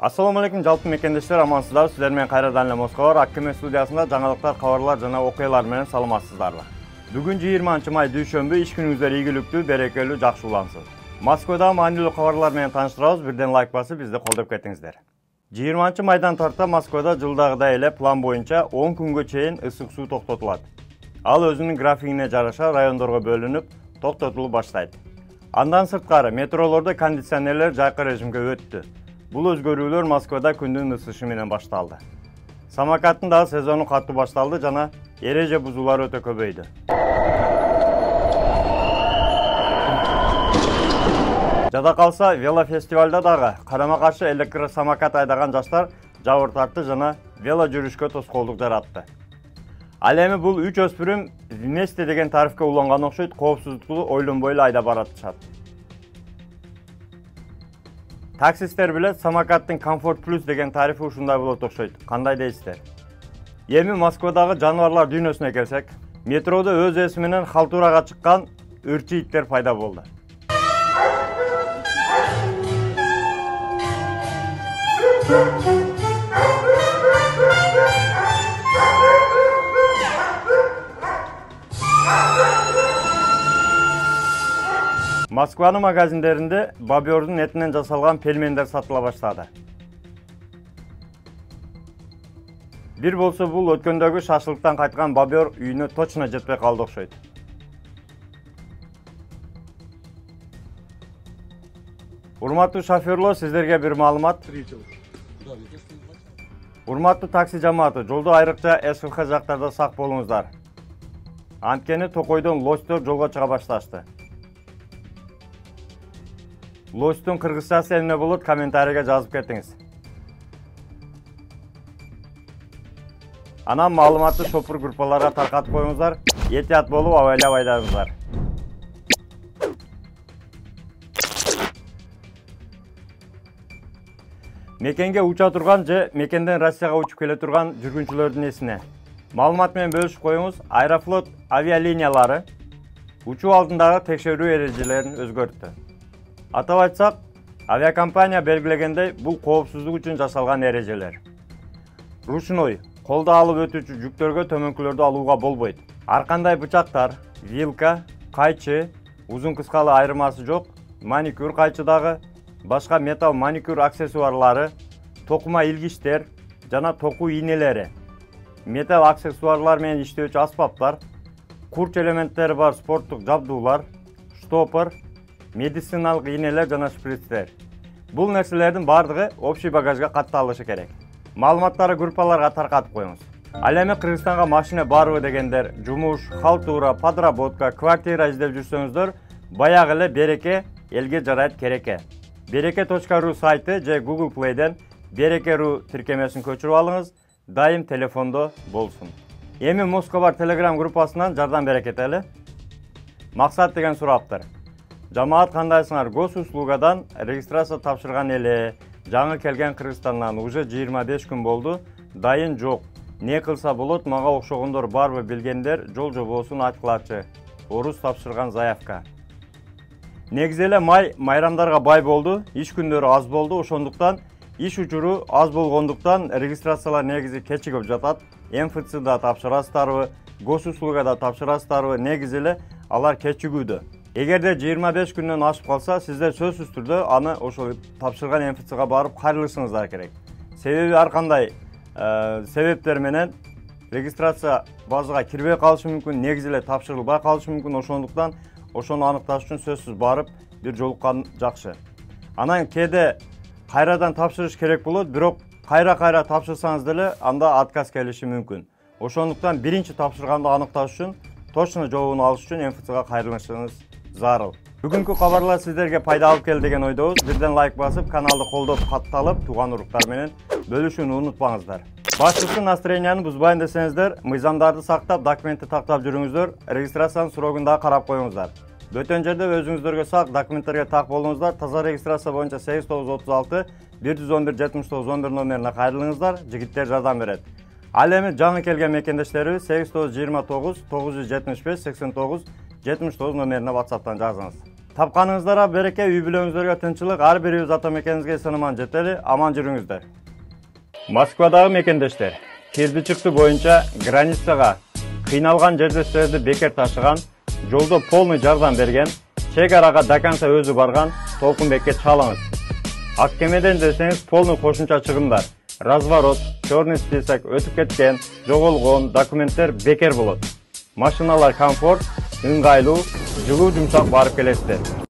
Assalamu alaikum жалпы мекендештер, амансыздар. Сіздер менен кайрадан эле Москва Аккеме студиясында жаңалыктар, кабарлар жана окуялар менен саламатсыздарбы. Бүгүн 20 май дүйшөмбү, иш күнүңүздөр ийгиликтүү, берекелүү, жакшы улансын. Москвада маанилүү кабарлар менен тааныштырабыз. Бирден лайк басып, бизди колдоп кетиңиздер. 20 майдан тарта Москвада жылдагыдай эле план боюнча 10 күнгө чейин ысык суу токтотулат. Ал өзүнүн графигине жараша райондорго бөлүнүп, токтотулуп баштайт. Андан сырткары метролордо кондиционерлер жайкы режимге өттү. Бул өзгөрүүлөр Москвада күндүн ысышы менен башталды. Самокаттын дагы сезону катуу башталды жана эреже бузуулар өтө көбөйдү. Жада калса, велофестивалда дагы карама-каршы электросамокат айдаган жаштар жабыр тартты жана вело жүрүшкө тоскоолдук жаратты. Ал эми бул 3 өспүрүм вместе деген тарифке уланган окшойт, коопсуздукту ойлонбой эле айдап баратышат. Таксистер билет, самокаттын Комфорт Плюс деген тарифи ушундай болот окшойт. Кандай дейсиздер? Эми Москвадагы жаныбарлар дүйнөсүнө келсек, метрода өз эси менен халтурага чыккан ырчы иттер пайда болду. Москванын магазиндеринде бобердун этинен жасалган пельмендер сатыла баштады. Бир болсо бул өткөндөгү шашлыктан кайткан бобер үйүнө точно жетпей калды окшойт. Урматтуу шоферлор, сиздерге бир маалымат. Урматтуу такси жамааты, жолдо айрыкча СХ жактарда сак болуңуздар. Анткени Токойдон лостор жолго чыга башташты. Лостун кыргызчасы эмне болот, комментарийге жазып кетиңиз. Анан маалыматты шопур группаларга таркатып коюңуздар, этият болуп абайлап айдаңыздар. Мекенге уча турган же мекенден Россияга учуп келе турган жүргүнчүлөрдүн эсине маалымат менен бөлүшүп коюңуз. Аэрофлот авиалиниялары учуу алдындагы текшерүү эрежелерин өзгөрттү. Атап айтсак, авиакомпания белгилегендей, бул коопсуздук үчүн жасалган эрежелер. Ручной, колдо алып өтүүчү жүктөргө төмөнкүлөрдү алууга болбойт. Ар кандай бычактар, вилка, кайчы, узун кыскалы айырмасы жок, маникюр кайчы дагы, башка металл маникюр аксессуарлары, токума илгичтер жана току ийнелери, металл аксессуарлар менен иштөөчү аспаптар, курч элементтери бар спорттук жабдуулар, штопор, медициналык ийнелер жана шприцтер. Бул нерселердин бардыгы общий багажга катталышы керек. Маалыматтарды группаларга таркатып коюңуз. Ал эми Кыргызстанга машина барбы дегендер, жумуш, халтура, подработка, квартира издеп жүрсөңүздөр, баягы эле Береке элге жарайт кереке. Береке.ру сайты же Google Play'ден Береке.ру тиркемесин көчүрүп алыңыз, дайым телефондо болсун. Эми Москва Telegram группасынан жардам берекетели. Максат деген сураптыр. Жамаат кандайсыңар? Госуслугадан регистрация тапшырган эле. Жаңы келген Кыргызстандан уже 25 күн болду. Дайын жок. Не кылса болот, мага окшогондор барбы билгендер жол жобосун айткылачы. Орус тапшырган заявка. Негизи эле майрамдарга бай болду, иш күндөрү аз болду, ошондуктан иш учуру аз болгондуктан регистрациялар негизи кечигип жатат. МФЦда тапшырасыздарбы, госуслугада тапшырасыздарбы, негизи эле алар кечигүүдө. Эгерде 25 күндөн ашып калса, сиздер сөзсүз түрдө аны ошол тапшырган МФЦга барып кайрылышыңыздар керек. Себеби ар кандай себептер менен регистрация базага кирбей калышы мүмкүн, негизи эле тапшырылбай калышы мүмкүн. Ошондуктан ошону аныкташ үчүн сөзсүз барып бир жолуккан жакшы. Анан кээде кайрадан тапшырыш керек болот, бирок кайра тапшырсаңыз деле анда отказ келиши мүмкүн. Ошондуктан биринчи тапшырганды аныкташ үчүн, точно жообун алыш үчүн МФЦга кайрылышыңыз зарыл. Бүгүнкү кабарлар сиздерге пайда алып келди деген ойдобуз. Бирден лайк басып, каналды колдоп, катталып, тууган уруктар менен бөлүшүүнү унутпаңыздар. Башкысы настроенияны бузбайын десеңиздер, мыйзамдарды сактап, документти тактап жүрүңүздөр, регистрациянын срогун да карап коюңуздар. Бөтөн жерде өзүңүздөргө сак документтерге так болуңуздар. Таза регистрация боюнча 8936 111 7911 номерине кайрылыңыздар, жигиттер жардам берет. Ал эми жаңы келген мекендештерибиз 8929 975 89 79 номерине WhatsApp'tan жазыңыз. Tapkanыңыздарға береке, үй бүлөңүздөргө тынчылык, ар бирибиз ата мекенибизге сыныман жетели, аман жүрүңүздөр. Москвадагы мекендештер, кирди чыкты боюнча границага кыйналган жердештерди бекер ташыган, жолдо полный жардам берген, чек арага до конца өзү барган Толкунбекке чалыңыз. Ак кемеден десеңиз полный кошумча чыгымдар, разворот, черный список, өтүп кеткен, жоголгон документтер бекер болот. Машиналар комфорт, ыңгайлуу, жылуу жумшак барып келесиздер.